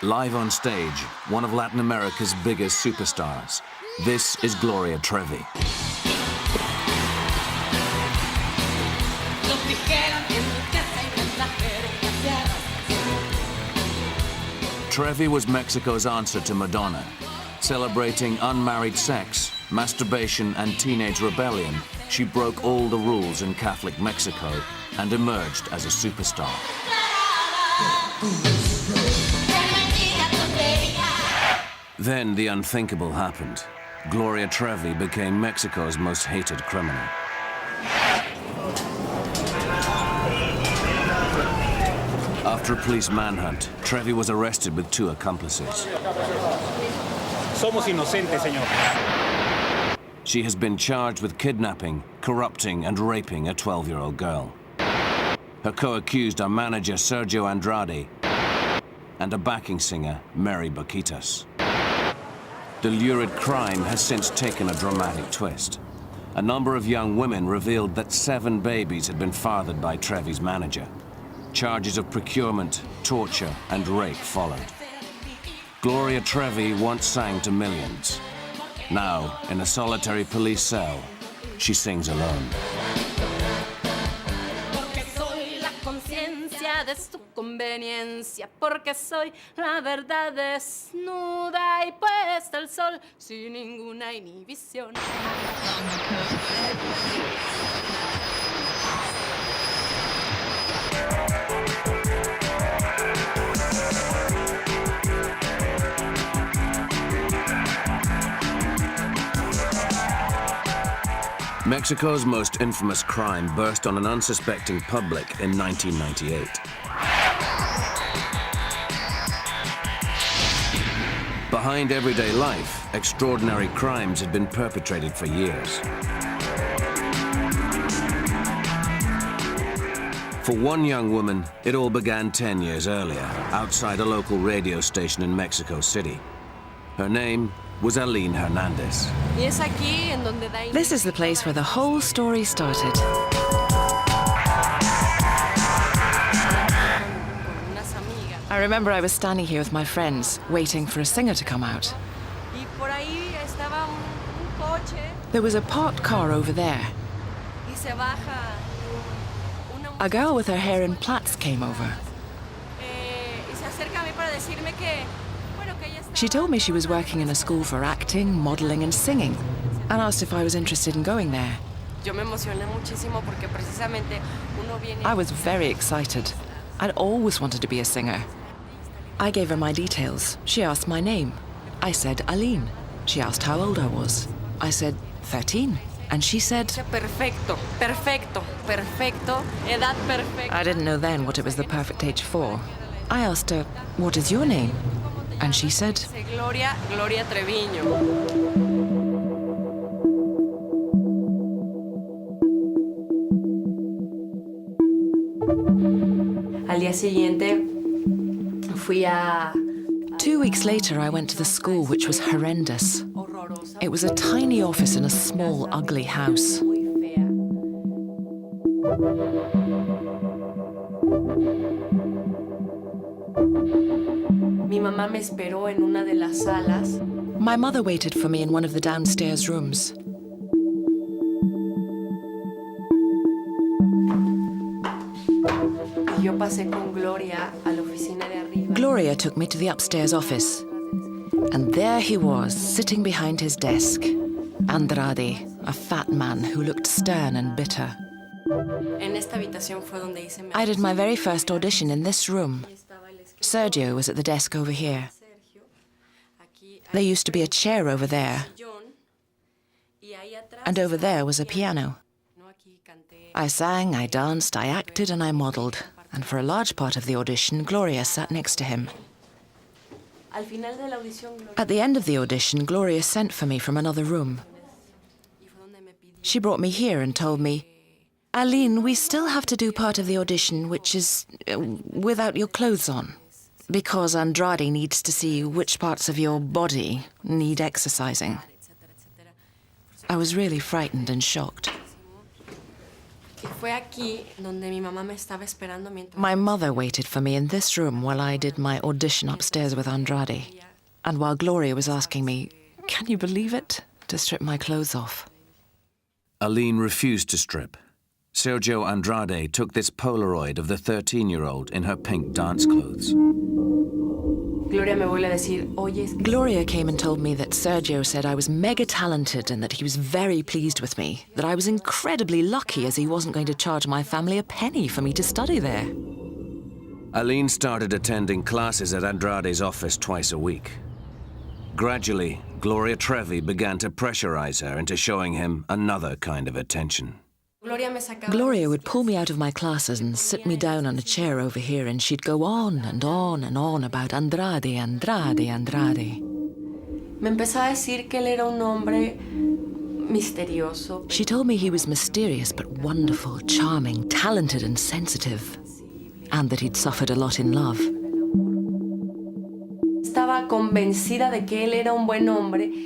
Live on stage, one of Latin America's biggest superstars. This is Gloria Trevi. Trevi was Mexico's answer to Madonna. Celebrating unmarried sex, masturbation, and teenage rebellion, she broke all the rules in Catholic Mexico and emerged as a superstar. Then the unthinkable happened. Gloria Trevi became Mexico's most hated criminal. After a police manhunt, Trevi was arrested with 2 accomplices. Somos inocentes, señor. She has been charged with kidnapping, corrupting, and raping a 12-year-old girl. Her co-accused are manager Sergio Andrade and a backing singer, Mary Baquitas. The lurid crime has since taken a dramatic twist. A number of young women revealed that 7 babies had been fathered by Trevi's manager. Charges of procurement, torture, and rape followed. Gloria Trevi once sang to millions. Now, in a solitary police cell, she sings alone. De su conveniencia, porque soy la verdad desnuda y puesta al sol sin ninguna inhibición. Mexico's most infamous crime burst on an unsuspecting public in 1998. Behind everyday life, extraordinary crimes had been perpetrated for years. For one young woman, it all began 10 years earlier, outside a local radio station in Mexico City. Her name was Aline Hernandez. This is the place where the whole story started. I remember I was standing here with my friends, waiting for a singer to come out. There was a parked car over there. A girl with her hair in plaits came over. She told me she was working in a school for acting, modeling, and singing, and asked if I was interested in going there. I was very excited. I'd always wanted to be a singer. I gave her my details. She asked my name. I said Aline. She asked how old I was. I said 13. And she said, Perfecto, perfecto, perfecto, edad perfecta. I didn't know then what it was the perfect age for. I asked her, what is your name? And she said, Gloria Treviño. Al día siguiente fui a... 2 weeks later, I went to the school, which was horrendous. It was a tiny office in a small, ugly house. Mi mamá me esperó en una de las salas. My mother waited for me in one of the downstairs rooms. Y yo pasé con Gloria a la oficina de arriba. Gloria took me to the upstairs office. And there he was, sitting behind his desk. Andrade, a fat man who looked stern and bitter. En esta habitación fue donde hice I did my very first audition in this room. Sergio was at the desk over here. There used to be a chair over there. And over there was a piano. I sang, I danced, I acted, and I modeled. And for a large part of the audition, Gloria sat next to him. At the end of the audition, Gloria sent for me from another room. She brought me here and told me, Aline, we still have to do part of the audition, which is without your clothes on, because Andrade needs to see which parts of your body need exercising. I was really frightened and shocked. My mother waited for me in this room while I did my audition upstairs with Andrade. And while Gloria was asking me, can you believe it, to strip my clothes off. Aline refused to strip. Sergio Andrade took this Polaroid of the 13-year-old in her pink dance clothes. Gloria came and told me that Sergio said I was mega talented and that he was very pleased with me, that I was incredibly lucky as he wasn't going to charge my family a penny for me to study there. Aline started attending classes at Andrade's office twice a week. Gradually, Gloria Trevi began to pressurize her into showing him another kind of attention. Gloria would pull me out of my classes and sit me down on a chair over here, and she'd go on and on and on about Andrade, Andrade, Andrade. She told me he was mysterious but wonderful, charming, talented and sensitive, and that he'd suffered a lot in love.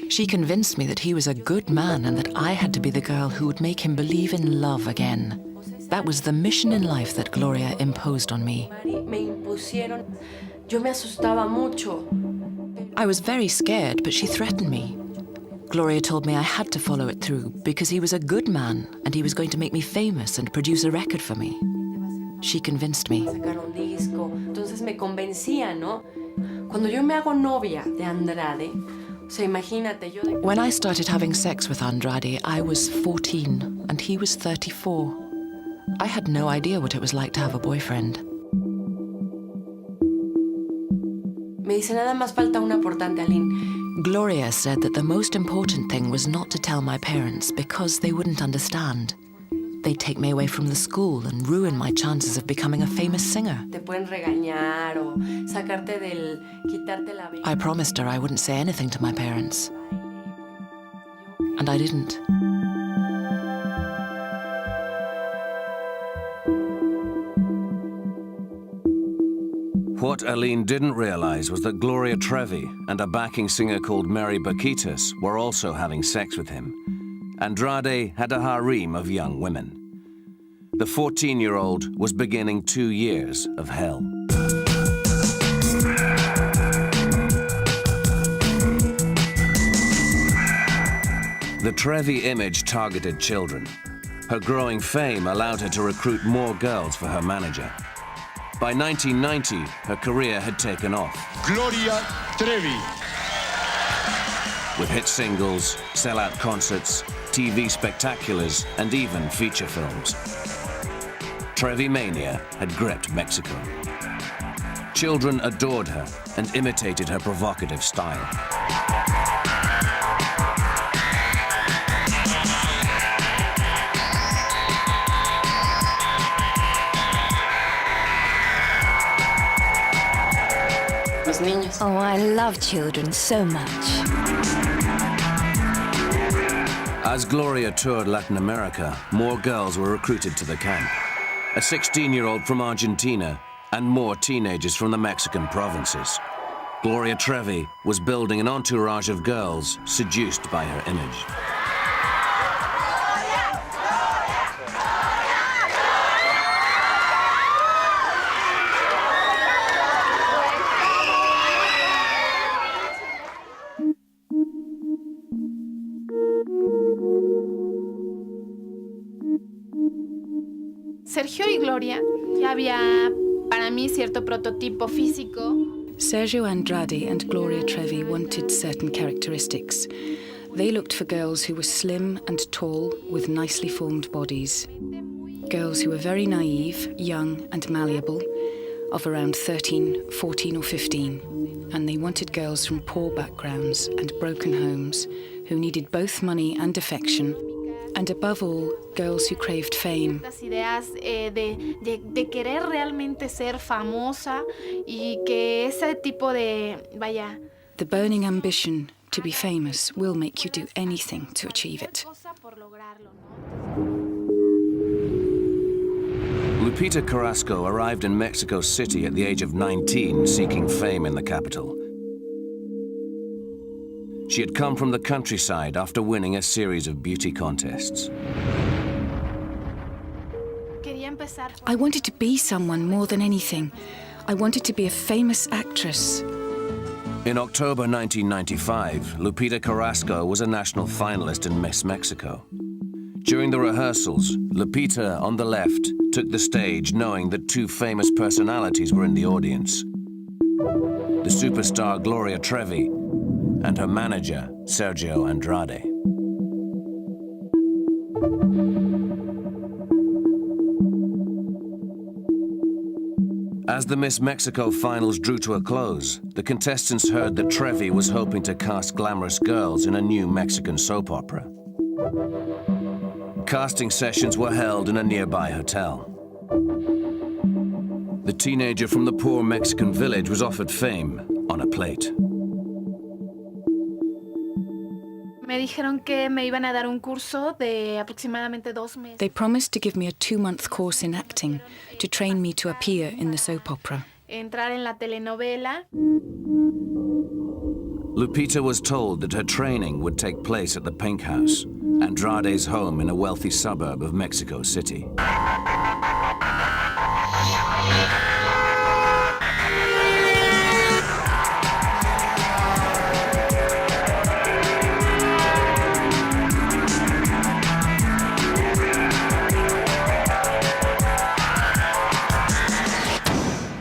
She convinced me that he was a good man and that I had to be the girl who would make him believe in love again. That was the mission in life that Gloria imposed on me. I was very scared, but she threatened me. Gloria told me I had to follow it through because he was a good man and he was going to make me famous and produce a record for me. She convinced me. When I started having sex with Andrade, I was 14 and he was 34. I had no idea what it was like to have a boyfriend. Gloria said that the most important thing was not to tell my parents because they wouldn't understand. They'd take me away from the school and ruin my chances of becoming a famous singer. I promised her I wouldn't say anything to my parents. And I didn't. What Aline didn't realize was that Gloria Trevi and a backing singer called Mary Baquitas were also having sex with him. Andrade had a harem of young women. The 14-year-old was beginning 2 years of hell. The Trevi image targeted children. Her growing fame allowed her to recruit more girls for her manager. By 1990, her career had taken off. Gloria Trevi. With hit singles, sellout concerts, TV spectaculars, and even feature films. Trevi mania had gripped Mexico. Children adored her and imitated her provocative style. Oh, I love children so much. As Gloria toured Latin America, more girls were recruited to the camp. A 16-year-old from Argentina and more teenagers from the Mexican provinces. Gloria Trevi was building an entourage of girls seduced by her image. Sergio y Gloria, ya había para mí cierto prototipo físico. Sergio Andrade and Gloria Trevi wanted certain characteristics. They looked for girls who were slim and tall with nicely formed bodies. Girls who were very naive, young and malleable, of around 13, 14 or 15. And they wanted girls from poor backgrounds and broken homes who needed both money and affection. And above all, girls who craved fame. Estas ideas de querer realmente ser famosa y que ese tipo de, vaya. The burning ambition to be famous will make you do anything to achieve it. Lupita Carrasco arrived in Mexico City at the age of 19, seeking fame in the capital. She had come from the countryside after winning a series of beauty contests. I wanted to be someone more than anything. I wanted to be a famous actress. In October 1995, Lupita Carrasco was a national finalist in Miss Mexico. During the rehearsals, Lupita, on the left, took the stage knowing that two famous personalities were in the audience. The superstar Gloria Trevi and her manager, Sergio Andrade. As the Miss Mexico finals drew to a close, the contestants heard that Trevi was hoping to cast glamorous girls in a new Mexican soap opera. Casting sessions were held in a nearby hotel. The teenager from the poor Mexican village was offered fame on a plate. Me dijeron que me iban a dar un curso de aproximadamente 2 meses. They promised to give me a 2-month course in acting to train me to appear in the soap opera. Entrar en la telenovela. Lupita was told that her training would take place at the Pink House, Andrade's home in a wealthy suburb of Mexico City.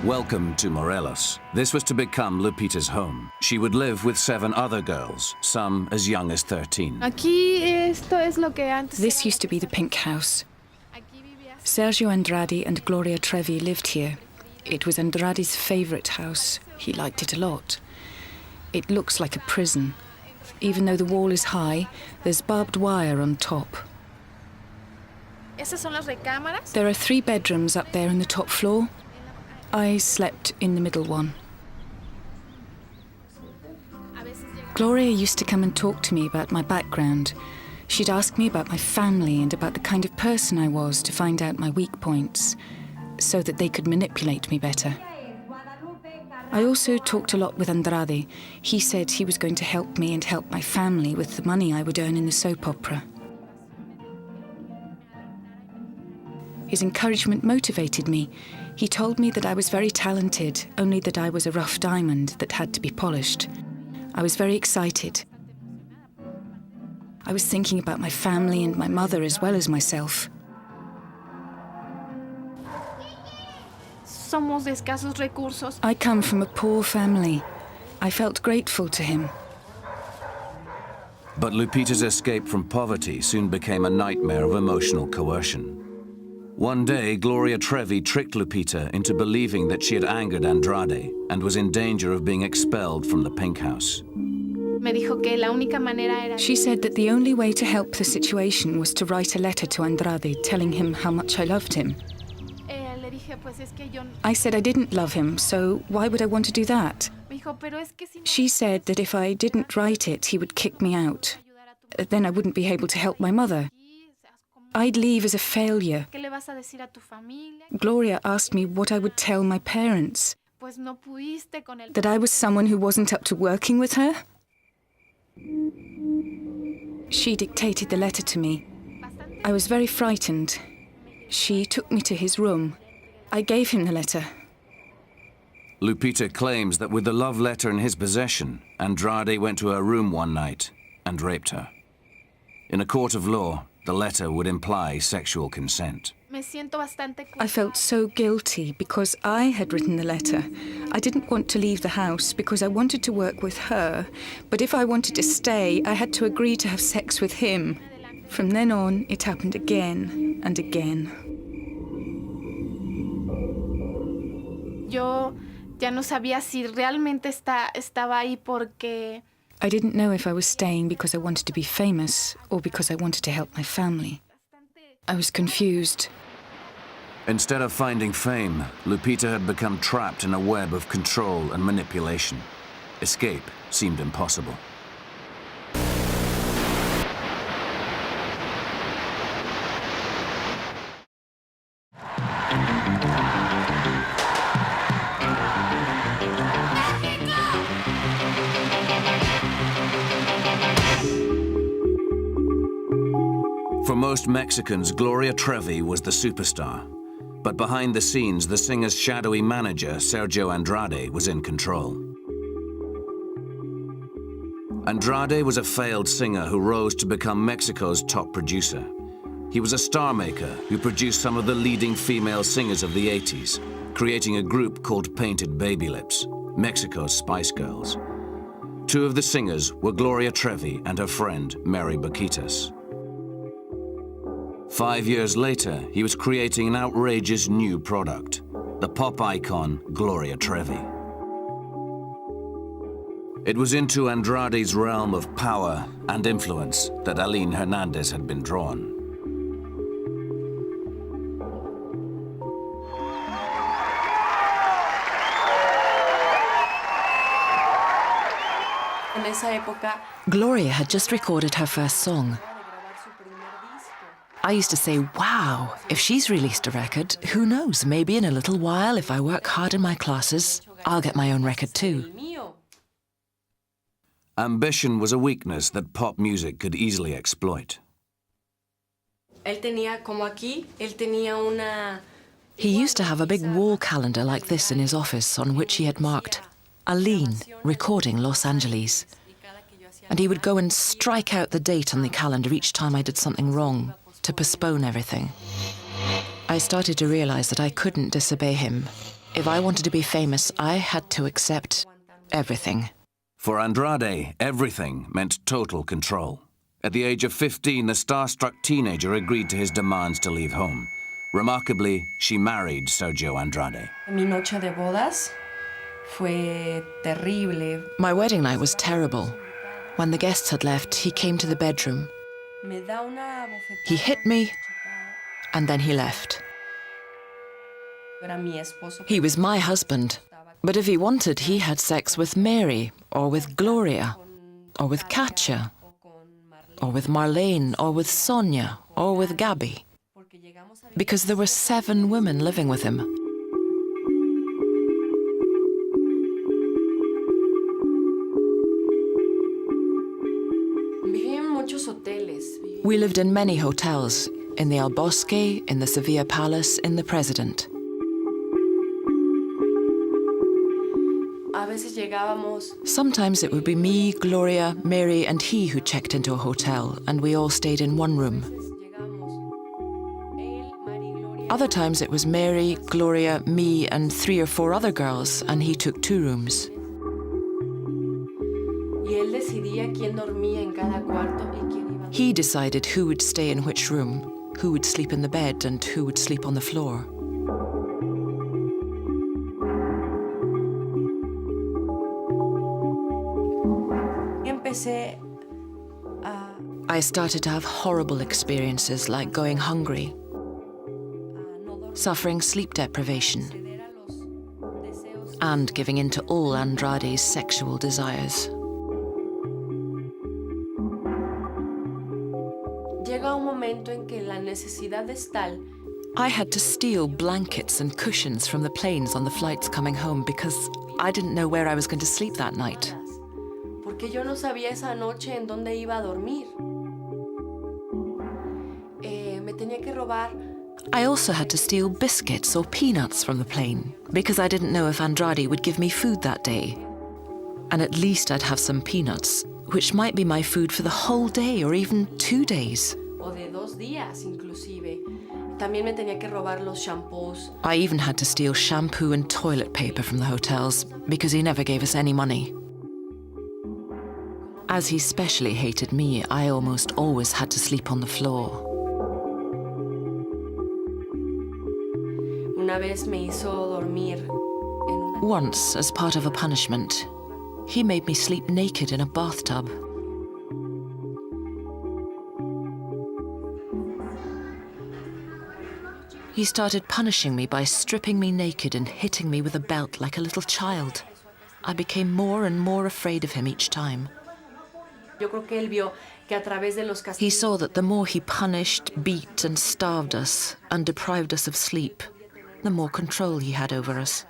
Welcome to Morelos. This was to become Lupita's home. She would live with 7 other girls, some as young as 13. Aquí esto es lo que antes. This used to be the Pink House. Sergio Andrade and Gloria Trevi lived here. It was Andrade's favorite house. He liked it a lot. It looks like a prison. Even though the wall is high, there's barbed wire on top. Esas son las recámaras. There are 3 bedrooms up there on the top floor. I slept in the middle one. Gloria used to come and talk to me about my background. She'd ask me about my family and about the kind of person I was to find out my weak points, so that they could manipulate me better. I also talked a lot with Andrade. He said he was going to help me and help my family with the money I would earn in the soap opera. His encouragement motivated me. He told me that I was very talented, only that I was a rough diamond that had to be polished. I was very excited. I was thinking about my family and my mother as well as myself. Somos de escasos recursos. I come from a poor family. I felt grateful to him. But Lupita's escape from poverty soon became a nightmare of emotional coercion. One day, Gloria Trevi tricked Lupita into believing that she had angered Andrade and was in danger of being expelled from the Pink House. Me dijo que la única manera era. She said that the only way to help the situation was to write a letter to Andrade telling him how much I loved him. Le dije, pues es que yo. I said I didn't love him, so why would I want to do that? Me dijo, pero es que si. She said that if I didn't write it, he would kick me out. Then I wouldn't be able to help my mother. I'd leave as a failure. ¿Qué le vas a decir a tu familia? Gloria asked me what I would tell my parents. Pues no pudiste con el. That I was someone who wasn't up to working with her? She dictated the letter to me. I was very frightened. She took me to his room. I gave him the letter. Lupita claims that with the love letter in his possession, Andrade went to her room one night and raped her. In a court of law, the letter would imply sexual consent. Me siento bastante. I felt so guilty because I had written the letter. I didn't want to leave the house because I wanted to work with her. But if I wanted to stay, I had to agree to have sex with him. From then on, it happened again and again. Yo ya no sabía si realmente estaba ahí porque. I didn't know if I was staying because I wanted to be famous or because I wanted to help my family. I was confused. Instead of finding fame, Lupita had become trapped in a web of control and manipulation. Escape seemed impossible. For most Mexicans, Gloria Trevi was the superstar. But behind the scenes, the singer's shadowy manager, Sergio Andrade, was in control. Andrade was a failed singer who rose to become Mexico's top producer. He was a star maker who produced some of the leading female singers of the 80s, creating a group called Painted Baby Lips, Mexico's Spice Girls. Two of the singers were Gloria Trevi and her friend, Mary Baquitas. 5 years later, he was creating an outrageous new product, the pop icon Gloria Trevi. It was into Andrade's realm of power and influence that Aline Hernandez had been drawn. Gloria had just recorded her first song. I used to say, wow, if she's released a record, who knows, maybe in a little while, if I work hard in my classes, I'll get my own record too. Ambition was a weakness that pop music could easily exploit. He used to have a big wall calendar like this in his office on which he had marked Aline, recording Los Angeles. And he would go and strike out the date on the calendar each time I did something wrong, to postpone everything. I started to realize that I couldn't disobey him. If I wanted to be famous, I had to accept everything. For Andrade, everything meant total control. At the age of 15, the starstruck teenager agreed to his demands to leave home. Remarkably, she married Sergio Andrade. Mi noche de bodas fue terrible. My wedding night was terrible. When the guests had left, he came to the bedroom. He hit me, and then he left. He was my husband, but if he wanted, he had sex with Mary, or with Gloria, or with Katja, or with Marlene, or with Sonia, or with Gabby, because there were 7 women living with him. We lived in many hotels, in the El Bosque, in the Sevilla Palace, in the President. Sometimes it would be me, Gloria, Mary, and he who checked into a hotel, and we all stayed in one room. Other times it was Mary, Gloria, me, and 3 or 4 other girls, and he took 2 rooms. He decided who would stay in which room, who would sleep in the bed, and who would sleep on the floor. I started to have horrible experiences like going hungry, suffering sleep deprivation, and giving in to all Andrade's sexual desires. I had to steal blankets and cushions from the planes on the flights coming home because I didn't know where I was going to sleep that night. I also had to steal biscuits or peanuts from the plane because I didn't know if Andrade would give me food that day. And at least I'd have some peanuts, which might be my food for the whole day or even 2 days. I even had to steal shampoo and toilet paper from the hotels because he never gave us any money. As he specially hated me, I almost always had to sleep on the floor. Once, as part of a punishment, he made me sleep naked in a bathtub. He started punishing me by stripping me naked and hitting me with a belt like a little child. I became more and more afraid of him each time. He saw that the more he punished, beat and starved us and deprived us of sleep, the more control he had over us.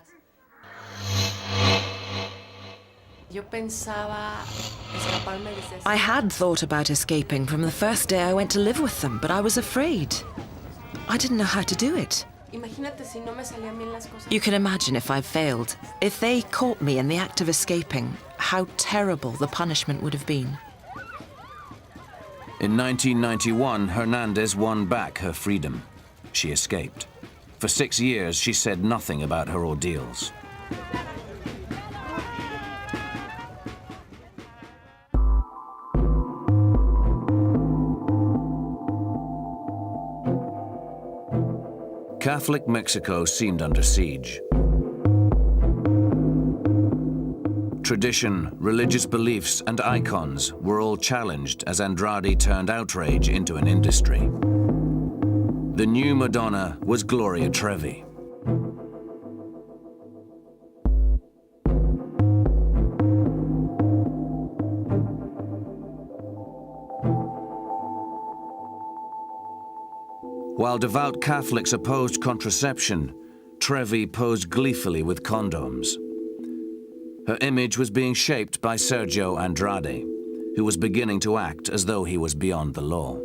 I had thought about escaping from the first day I went to live with them, but I was afraid. I didn't know how to do it. You can imagine if I failed. If they caught me in the act of escaping, how terrible the punishment would have been. In 1991, Hernandez won back her freedom. She escaped. For 6 years, she said nothing about her ordeals. Catholic Mexico seemed under siege. Tradition, religious beliefs, and icons were all challenged as Andrade turned outrage into an industry. The new Madonna was Gloria Trevi. While devout Catholics opposed contraception, Trevi posed gleefully with condoms. Her image was being shaped by Sergio Andrade, who was beginning to act as though he was beyond the law.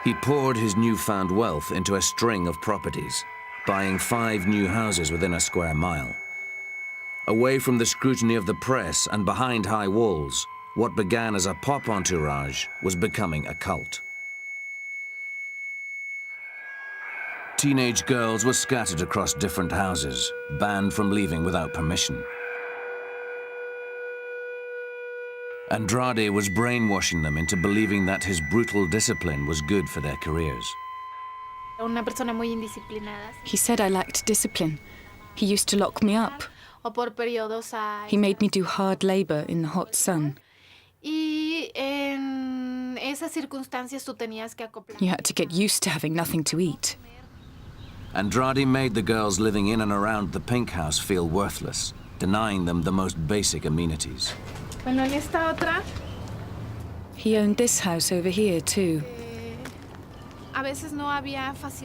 He poured his newfound wealth into a string of properties, buying 5 new houses within a square mile. Away from the scrutiny of the press and behind high walls, what began as a pop entourage was becoming a cult. Teenage girls were scattered across different houses, banned from leaving without permission. Andrade was brainwashing them into believing that his brutal discipline was good for their careers. He said I lacked discipline. He used to lock me up. He made me do hard labor in the hot sun. You had to get used to having nothing to eat. Andrade made the girls living in and around the Pink House feel worthless, denying them the most basic amenities. He owned this house over here too.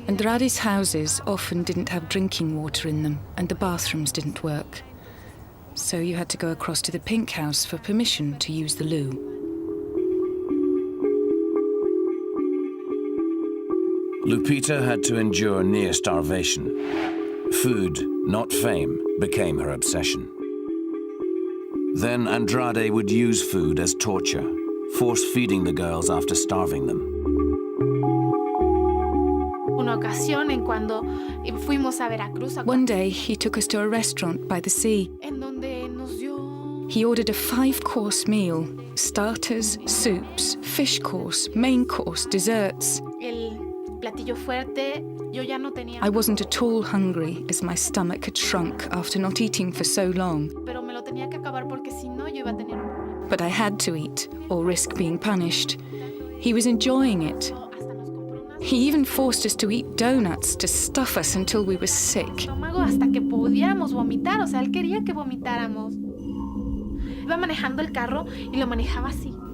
Andrade's houses often didn't have drinking water in them, and the bathrooms didn't work. So you had to go across to the Pink House for permission to use the loo. Lupita had to endure near starvation. Food, not fame, became her obsession. Then Andrade would use food as torture, force-feeding the girls after starving them. One day, he took us to a restaurant by the sea. He ordered a 5-course meal: starters, soups, fish course, main course, desserts. I wasn't at all hungry, as my stomach had shrunk after not eating for so long. But I had to eat, or risk being punished. He was enjoying it. He even forced us to eat donuts to stuff us until we were sick.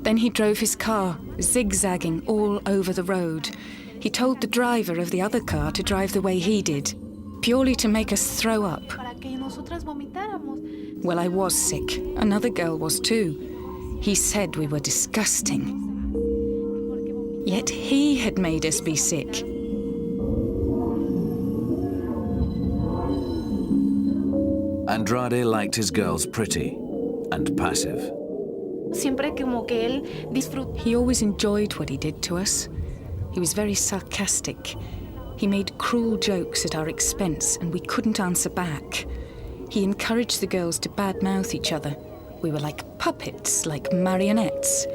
Then he drove his car, zigzagging all over the road. He told the driver of the other car to drive the way he did, purely to make us throw up. Well, I was sick. Another girl was too. He said we were disgusting. Yet he had made us be sick. Andrade liked his girls pretty and passive. He always enjoyed what he did to us. He was very sarcastic. He made cruel jokes at our expense, and we couldn't answer back. He encouraged the girls to badmouth each other. We were like puppets, like marionettes.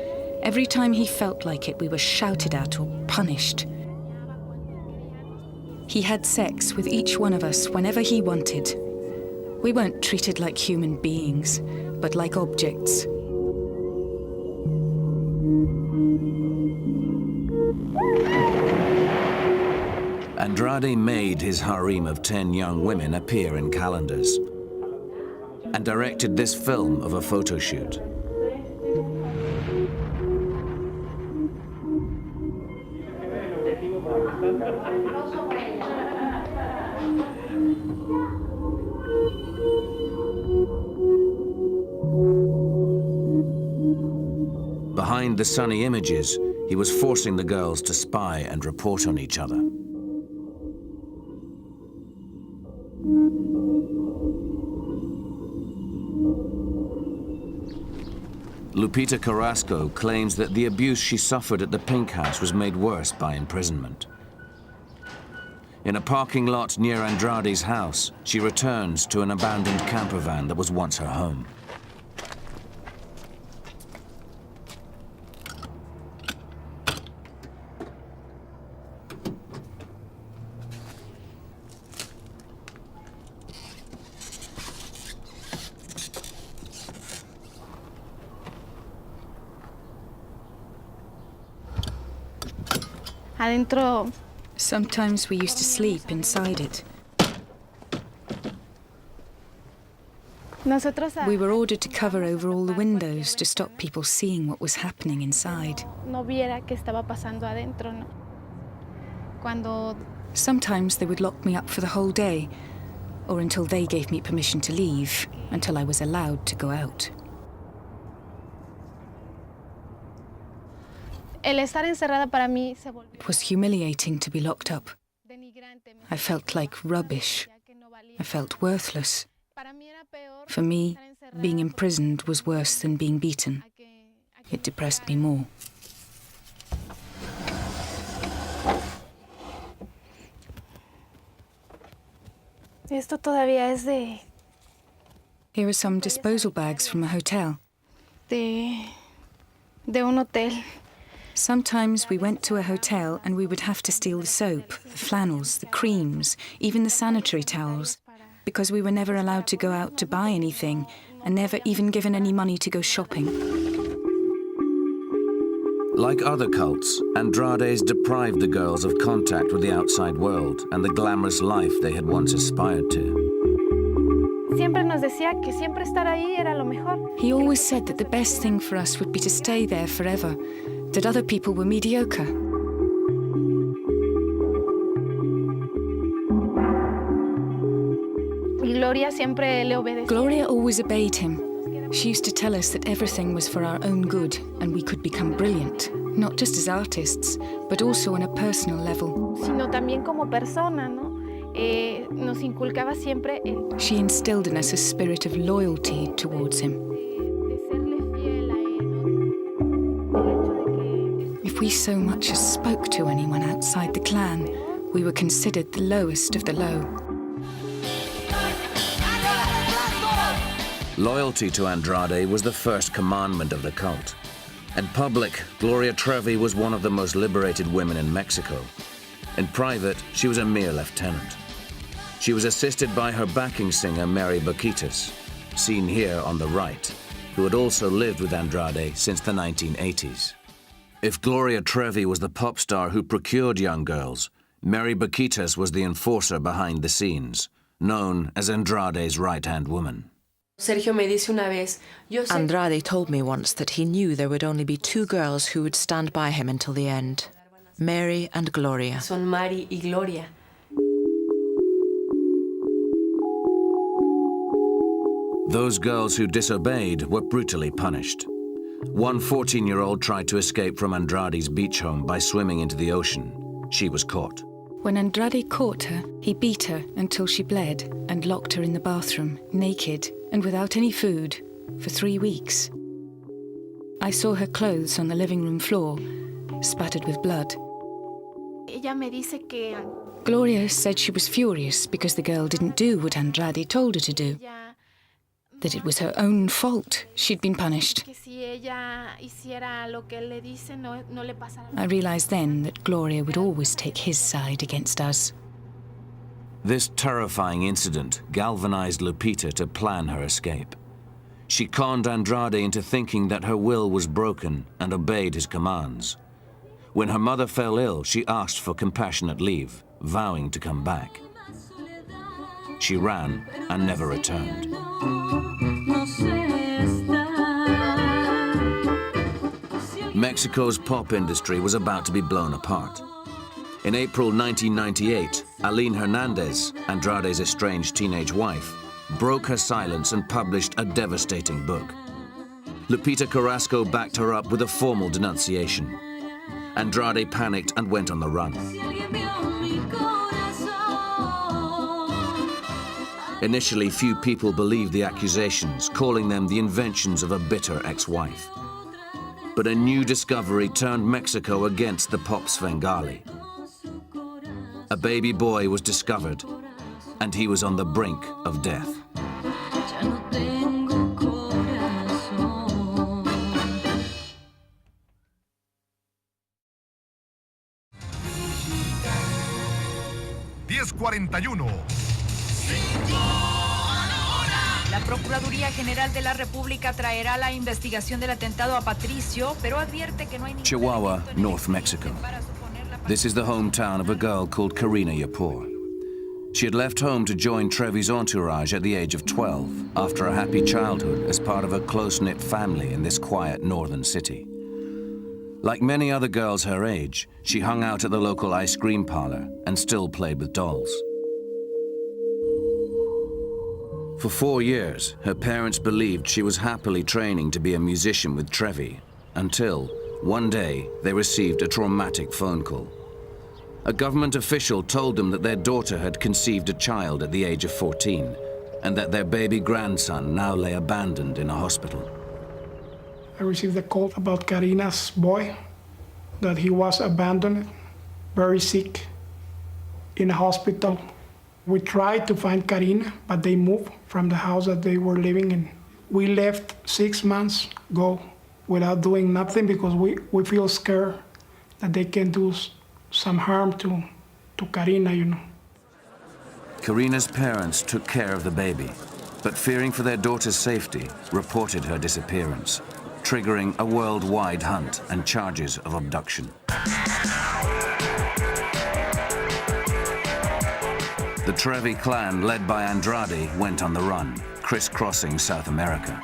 Every time he felt like it, we were shouted at or punished. He had sex with each one of us whenever he wanted. We weren't treated like human beings, but like objects. Andrade made his harem of 10 young women appear in calendars and directed this film of a photo shoot. Behind the sunny images, He was forcing the girls to spy and report on each other. Lupita Carrasco claims that the abuse she suffered at the Pink House was made worse by imprisonment. In a parking lot near Andrade's house, she returns to an abandoned camper van that was once her home. Adentro. Sometimes we used to sleep inside it. We were ordered to cover over all the windows to stop people seeing what was happening inside. No viera qué estaba pasando adentro, ¿no? Cuando Sometimes they would lock me up for the whole day, or until they gave me permission to leave, until I was allowed to go out. el estar encerrada para mí se volvió. It was humiliating to be locked up. I felt like rubbish. I felt worthless. For me, being imprisoned was worse than being beaten. It depressed me more. Esto todavía es de Here are some disposal bags from a hotel. de un hotel. Sometimes we went to a hotel and we would have to steal the soap, the flannels, the creams, even the sanitary towels, because we were never allowed to go out to buy anything and never even given any money to go shopping. Like other cults, Andrade's deprived the girls of contact with the outside world and the glamorous life they had once aspired to. Siempre nos decía que siempre estar ahí era lo mejor. He always said that the best thing for us would be to stay there forever, that other people were mediocre. Y Gloria siempre le obedecía. Gloria always obeyed him. She used to tell us that everything was for our own good and we could become brilliant, not just as artists, but also on a personal level. Sino también como persona, ¿no? Nos inculcaba siempre el She instilled in us a spirit of loyalty towards him. de serle fiel a él, ¿no? El hecho de que If we so much as spoke to anyone outside the clan, we were considered the lowest of the low. Loyalty to Andrade was the first commandment of the cult. In public, Gloria Trevi was one of the most liberated women in Mexico. In private, she was a mere lieutenant. She was assisted by her backing singer, Mary Baquitas, seen here on the right, who had also lived with Andrade since the 1980s. If Gloria Trevi was the pop star who procured young girls, Mary Baquitas was the enforcer behind the scenes, known as Andrade's right-hand woman. Sergio me dice una vez, yo sé Andrade told me once that he knew there would only be two girls who would stand by him until the end, Mary and Gloria. que son Mari y Gloria. Those girls who disobeyed were brutally punished. One 14-year-old tried to escape from Andrade's beach home by swimming into the ocean. She was caught. When Andrade caught her, he beat her until she bled and locked her in the bathroom, naked and without any food, for 3 weeks. I saw her clothes on the living room floor, spattered with blood. ella me dice que Gloria said she was furious because the girl didn't do what Andrade told her to do, ella that it was her own fault she'd been punished. que si ella hiciera lo que él le dice no le pasara. I realized then that Gloria would always take his side against us. This terrifying incident galvanized Lupita to plan her escape. She conned Andrade into thinking that her will was broken and obeyed his commands. When her mother fell ill, she asked for compassionate leave, vowing to come back. She ran and never returned. Mexico's pop industry was about to be blown apart. In April 1998, Aline Hernandez, Andrade's estranged teenage wife, broke her silence and published a devastating book. Lupita Carrasco backed her up with a formal denunciation. Andrade panicked and went on the run. Initially, few people believed the accusations, calling them the inventions of a bitter ex-wife. But a new discovery turned Mexico against the pop Svengali. A baby boy was discovered, and he was on the brink of death. La Procuraduría General de la República traerá la investigación del atentado a Patricio, pero advierte que no hay ningún Chihuahua, North Mexico. This is the hometown of a girl called Karina Yapor. She had left home to join Trevi's entourage at the age of 12 after a happy childhood as part of a close-knit family in this quiet northern city. Like many other girls her age, she hung out at the local ice cream parlor and still played with dolls. For 4 years, her parents believed she was happily training to be a musician with Trevi, until one day they received a traumatic phone call. A government official told them that their daughter had conceived a child at the age of 14, and that their baby grandson now lay abandoned in a hospital. I received a call about Karina's boy, that he was abandoned, very sick, in a hospital. We tried to find Karina, but they moved from the house that they were living in. We left 6 months ago without doing nothing because we feel scared that they can do some harm to Karina, you know. Karina's parents took care of the baby, but fearing for their daughter's safety, reported her disappearance, triggering a worldwide hunt and charges of abduction. The Trevi clan, led by Andrade, went on the run, crisscrossing South America.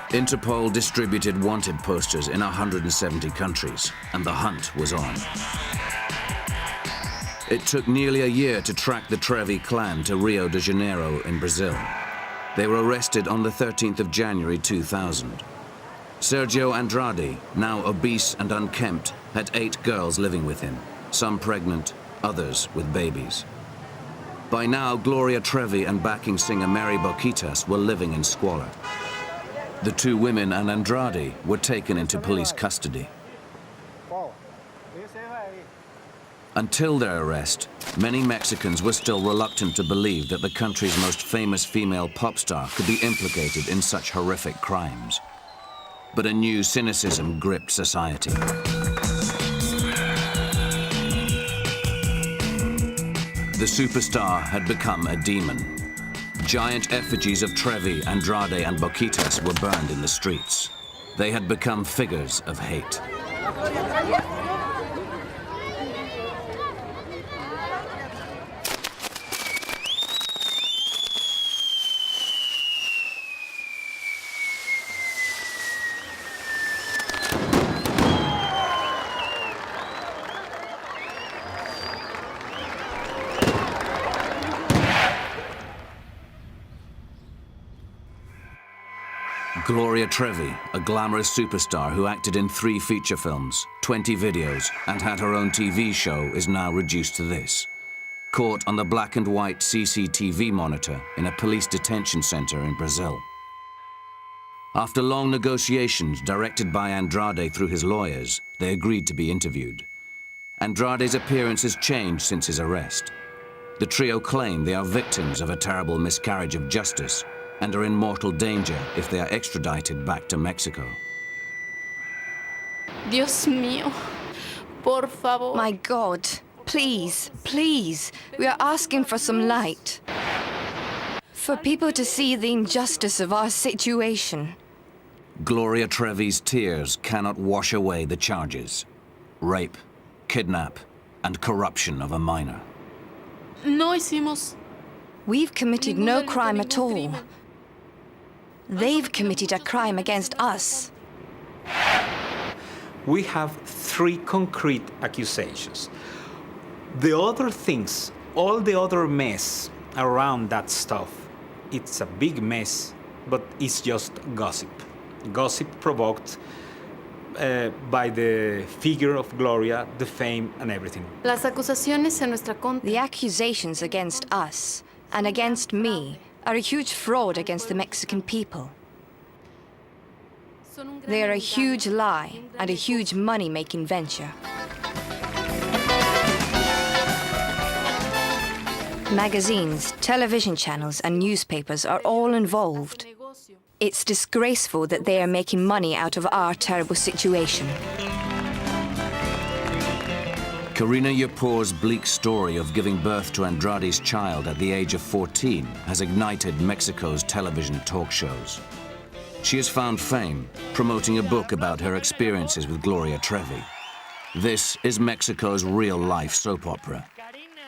Interpol distributed wanted posters in 170 countries, and the hunt was on. It took nearly a year to track the Trevi clan to Rio de Janeiro in Brazil. They were arrested on the 13th of January 2000. Sergio Andrade, now obese and unkempt, had 8 girls living with him, some pregnant, others with babies. By now, Gloria Trevi and backing singer Mary Boquitas were living in squalor. The 2 women and Andrade were taken into police custody. Until their arrest, many Mexicans were still reluctant to believe that the country's most famous female pop star could be implicated in such horrific crimes. But a new cynicism gripped society. The superstar had become a demon. Giant effigies of Trevi, Andrade, and Boquitas were burned in the streets. They had become figures of hate. Gloria Trevi, a glamorous superstar who acted in 3 feature films, 20 videos, and had her own TV show, is now reduced to this. Caught on the black and white CCTV monitor in a police detention center in Brazil. After long negotiations directed by Andrade through his lawyers, they agreed to be interviewed. Andrade's appearance has changed since his arrest. The trio claim they are victims of a terrible miscarriage of justice and are in mortal danger if they are extradited back to Mexico. Dios mío, por favor. My God, please, please, we are asking for some light. For people to see the injustice of our situation. Gloria Trevi's tears cannot wash away the charges. Rape, kidnap, and corruption of a minor. No hicimos. We've committed no crime at all. They've committed a crime against us. We have 3 concrete accusations. The other things, all the other mess around that stuff, it's a big mess, but it's just gossip. Gossip provoked by the figure of Gloria, the fame, and everything. Las acusaciones en nuestra contra. The accusations against us and against me are a huge fraud against the Mexican people. They are a huge lie and a huge money-making venture. Magazines, television channels, and newspapers are all involved. It's disgraceful that they are making money out of our terrible situation. Karina Yapour's bleak story of giving birth to Andrade's child at the age of 14 has ignited Mexico's television talk shows. She has found fame promoting a book about her experiences with Gloria Trevi. This is Mexico's real-life soap opera.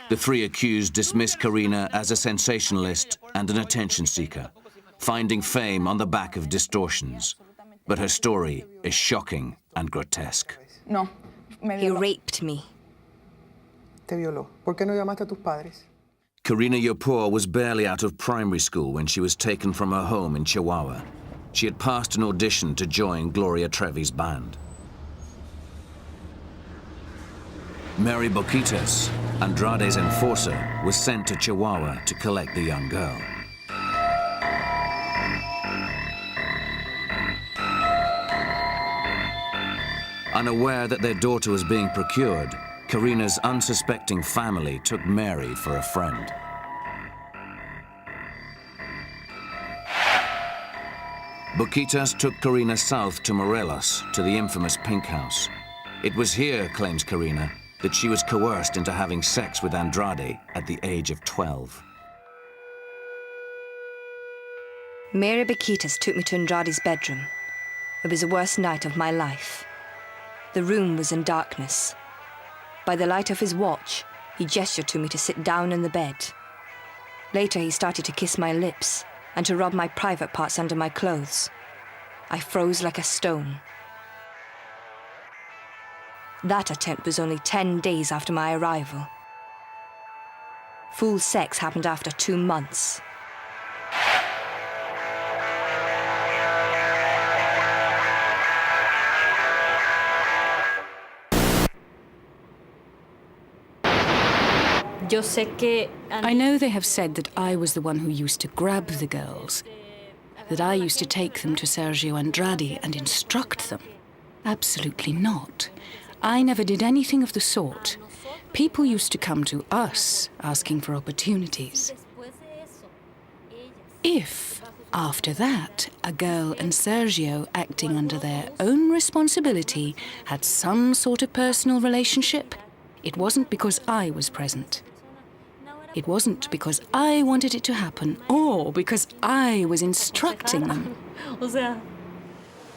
The three accused dismiss Karina as a sensationalist and an attention seeker, finding fame on the back of distortions. But her story is shocking and grotesque. No. He raped me. Te violó. ¿Por qué no llamaste a tus padres? Karina Yapour was barely out of primary school when she was taken from her home in Chihuahua. She had passed an audition to join Gloria Trevi's band. Mary Boquitas, Andrade's enforcer, was sent to Chihuahua to collect the young girl. Unaware that their daughter was being procured, Karina's unsuspecting family took Mary for a friend. Boquitas took Karina south to Morelos, to the infamous Pink House. It was here, claims Karina, that she was coerced into having sex with Andrade at the age of 12. Mary Boquitas took me to Andrade's bedroom. It was the worst night of my life. The room was in darkness. By the light of his watch, he gestured to me to sit down in the bed. Later, he started to kiss my lips and to rub my private parts under my clothes. I froze like a stone. That attempt was only 10 days after my arrival. Full sex happened after 2 months. I know they have said that I was the one who used to grab the girls, that I used to take them to Sergio Andrade and instruct them. Absolutely not. I never did anything of the sort. People used to come to us asking for opportunities. If, after that, a girl and Sergio, acting under their own responsibility, had some sort of personal relationship, it wasn't because I was present. It wasn't because I wanted it to happen or because I was instructing them.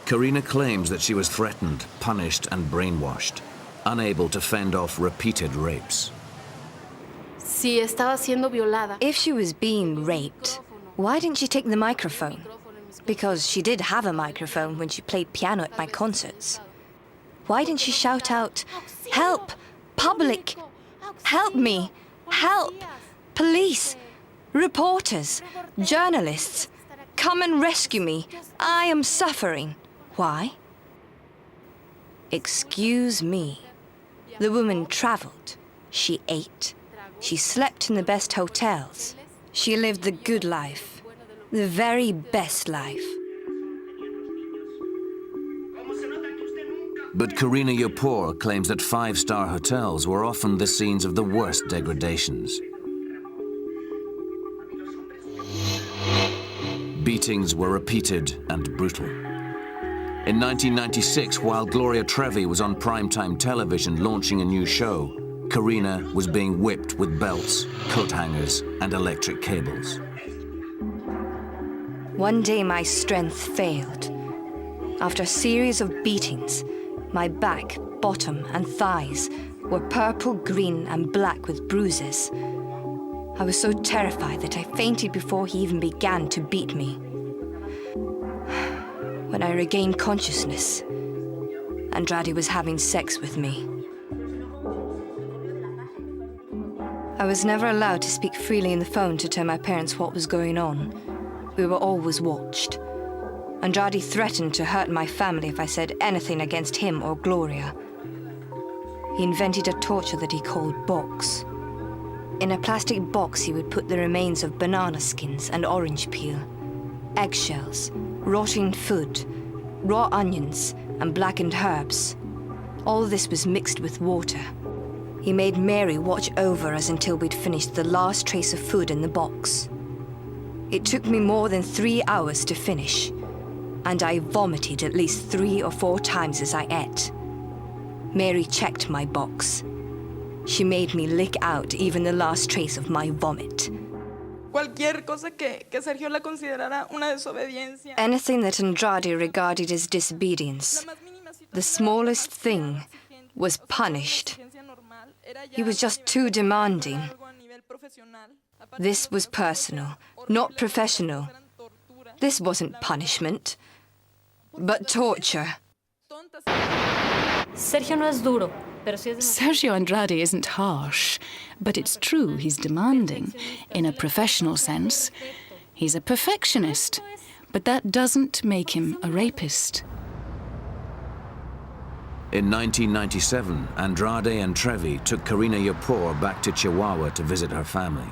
Karina claims that she was threatened, punished, and brainwashed, unable to fend off repeated rapes. Si estaba siendo violada. If she was being raped, why didn't she take the microphone? Because she did have a microphone when she played piano at my concerts. Why didn't she shout out, "Help! Public! Help me! Help! Police! Reporters! Journalists! Come and rescue me! I am suffering!" Why? Excuse me. The woman traveled. She ate. She slept in the best hotels. She lived the good life. The very best life. But Karina Yapour claims that five-star hotels were often the scenes of the worst degradations. Beatings were repeated and brutal. In 1996, while Gloria Trevi was on primetime television launching a new show, Karina was being whipped with belts, coat hangers, and electric cables. One day my strength failed. After a series of beatings, my back, bottom, and thighs were purple, green, and black with bruises. I was so terrified that I fainted before he even began to beat me. When I regained consciousness, Andrade was having sex with me. I was never allowed to speak freely on the phone to tell my parents what was going on. We were always watched. Andrade threatened to hurt my family if I said anything against him or Gloria. He invented a torture that he called box. In a plastic box, he would put the remains of banana skins and orange peel, eggshells, rotting food, raw onions, and blackened herbs. All this was mixed with water. He made Mary watch over us until we'd finished the last trace of food in the box. It took me more than 3 hours to finish, and I vomited at least 3 or 4 times as I ate. Mary checked my box. She made me lick out even the last trace of my vomit. Cualquier cosa que Sergio la considerara una desobediencia. Anything that Andrade regarded as disobedience, the smallest thing, was punished. He was just too demanding. This was personal, not professional. This wasn't punishment, but torture. Sergio no es duro. Sergio Andrade isn't harsh, but it's true he's demanding. In a professional sense, he's a perfectionist, but that doesn't make him a rapist. In 1997, Andrade and Trevi took Karina Yapor back to Chihuahua to visit her family.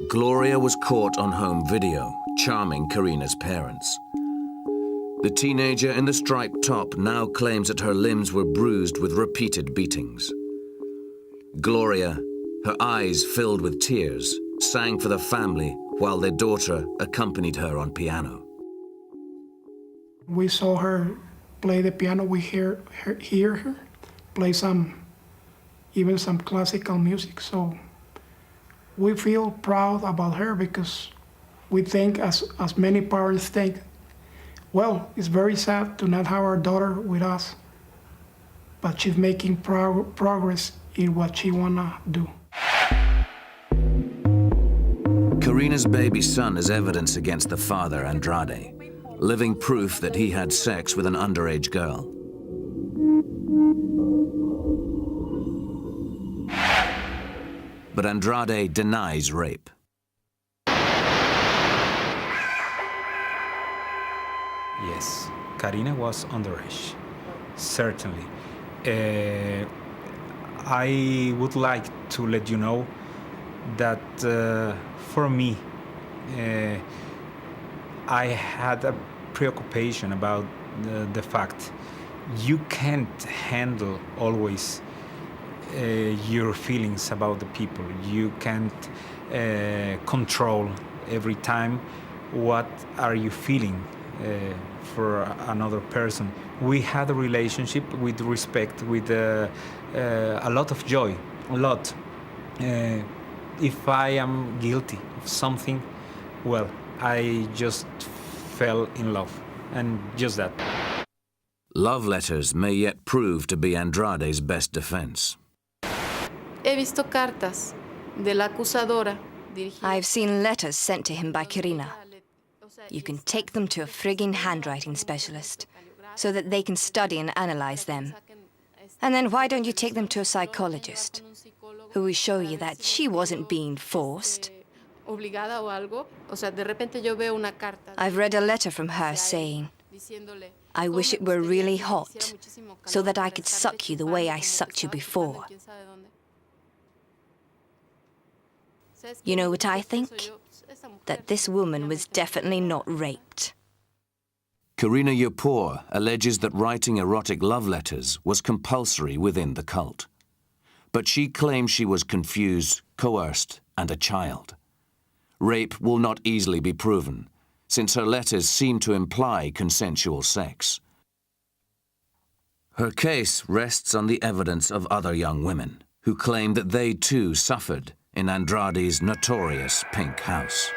Gloria was caught on home video, charming Karina's parents. The teenager in the striped top now claims that her limbs were bruised with repeated beatings. Gloria, her eyes filled with tears, sang for the family while their daughter accompanied her on piano. We saw her play the piano. We hear her play even some classical music. So we feel proud about her because we think, as many parents think, well, it's very sad to not have our daughter with us, but she's making progress in what she wanna do. Karina's baby son is evidence against the father, Andrade, living proof that he had sex with an underage girl. But Andrade denies rape. Yes, Karina was underage, certainly. I would like to let you know that for me, I had a preoccupation about the fact you can't handle always your feelings about the people. You can't control every time what are you feeling for another person. We had a relationship with respect, with a lot of joy, a lot. If I am guilty of something, well, I just fell in love, and just that. Love letters may yet prove to be Andrade's best defense. He visto cartas de la acusadora. I've seen letters sent to him by Karina. You can take them to a frigging handwriting specialist so that they can study and analyze them. And then why don't you take them to a psychologist who will show you that she wasn't being forced? I've read a letter from her saying, I wish it were really hot so that I could suck you the way I sucked you before. You know what I think? That this woman was definitely not raped. Karina Yapor alleges that writing erotic love letters was compulsory within the cult. But she claims she was confused, coerced, and a child. Rape will not easily be proven, since her letters seem to imply consensual sex. Her case rests on the evidence of other young women who claim that they too suffered in Andrade's notorious pink house.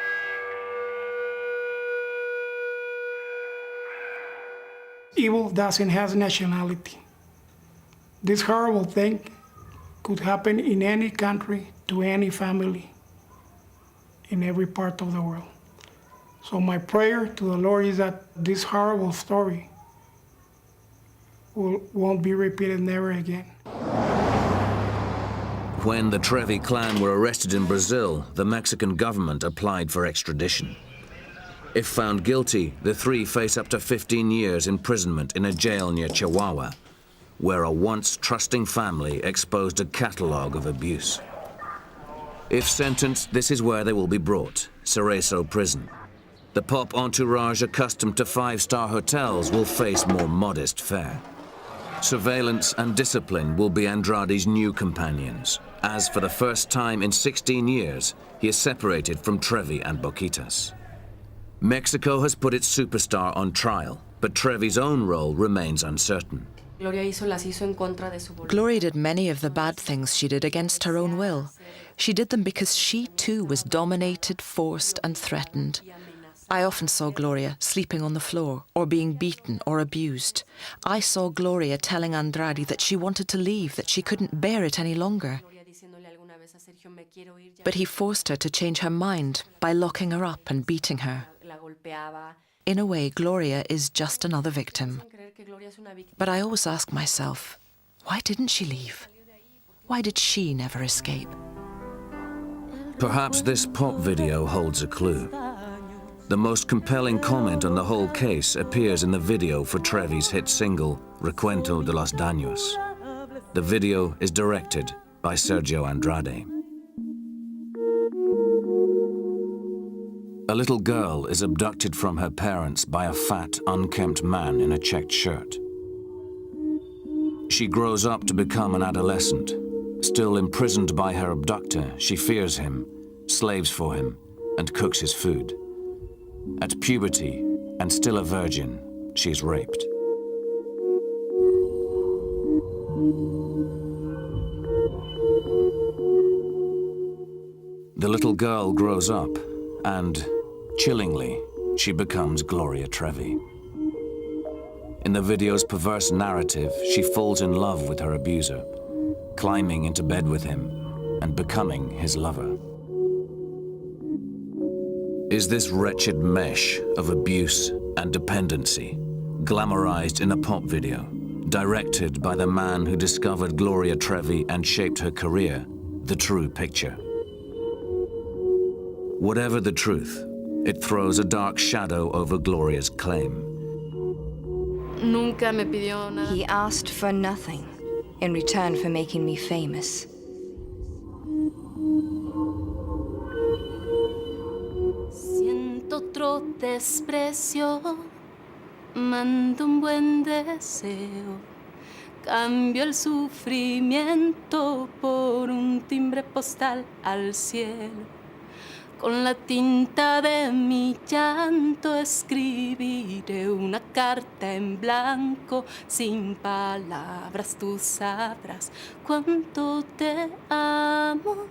Evil doesn't have nationality. This horrible thing could happen in any country, to any family, in every part of the world. So my prayer to the Lord is that this horrible story won't be repeated never again. When the Trevi clan were arrested in Brazil, the Mexican government applied for extradition. If found guilty, the three face up to 15 years imprisonment in a jail near Chihuahua, where a once trusting family exposed a catalogue of abuse. If sentenced, this is where they will be brought, Cerezo Prison. The pop entourage accustomed to five-star hotels will face more modest fare. Surveillance and discipline will be Andrade's new companions, as for the first time in 16 years, he is separated from Trevi and Boquitas. Mexico has put its superstar on trial, but Trevi's own role remains uncertain. Gloria did many of the bad things she did against her own will. She did them because she too was dominated, forced and threatened. I often saw Gloria sleeping on the floor or being beaten or abused. I saw Gloria telling Andrade that she wanted to leave, that she couldn't bear it any longer. But he forced her to change her mind by locking her up and beating her. In a way, Gloria is just another victim. But I always ask myself, why didn't she leave? Why did she never escape? Perhaps this pop video holds a clue. The most compelling comment on the whole case appears in the video for Trevi's hit single, Recuento de los Daños. The video is directed by Sergio Andrade. A little girl is abducted from her parents by a fat, unkempt man in a checked shirt. She grows up to become an adolescent. Still imprisoned by her abductor, she fears him, slaves for him, and cooks his food. At puberty, and still a virgin, she's raped. The little girl grows up, and, chillingly, she becomes Gloria Trevi. In the video's perverse narrative, she falls in love with her abuser, climbing into bed with him and becoming his lover. Is this wretched mesh of abuse and dependency, glamorized in a pop video, directed by the man who discovered Gloria Trevi and shaped her career, the true picture? Whatever the truth, it throws a dark shadow over Gloria's claim. He asked for nothing in return for making me famous. Siento otro desprecio, mando un buen deseo. Cambio el sufrimiento por un timbre postal al cielo. Con la tinta de mi llanto escribiré una carta en blanco, sin palabras tú sabrás cuánto te amo.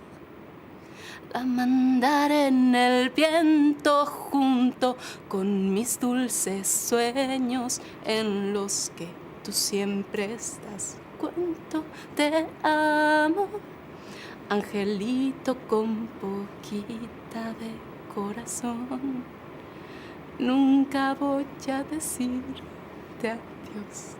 La mandaré en el viento junto con mis dulces sueños en los que tú siempre estás. Cuánto te amo. Angelito con poquita de corazón, nunca voy a decirte adiós.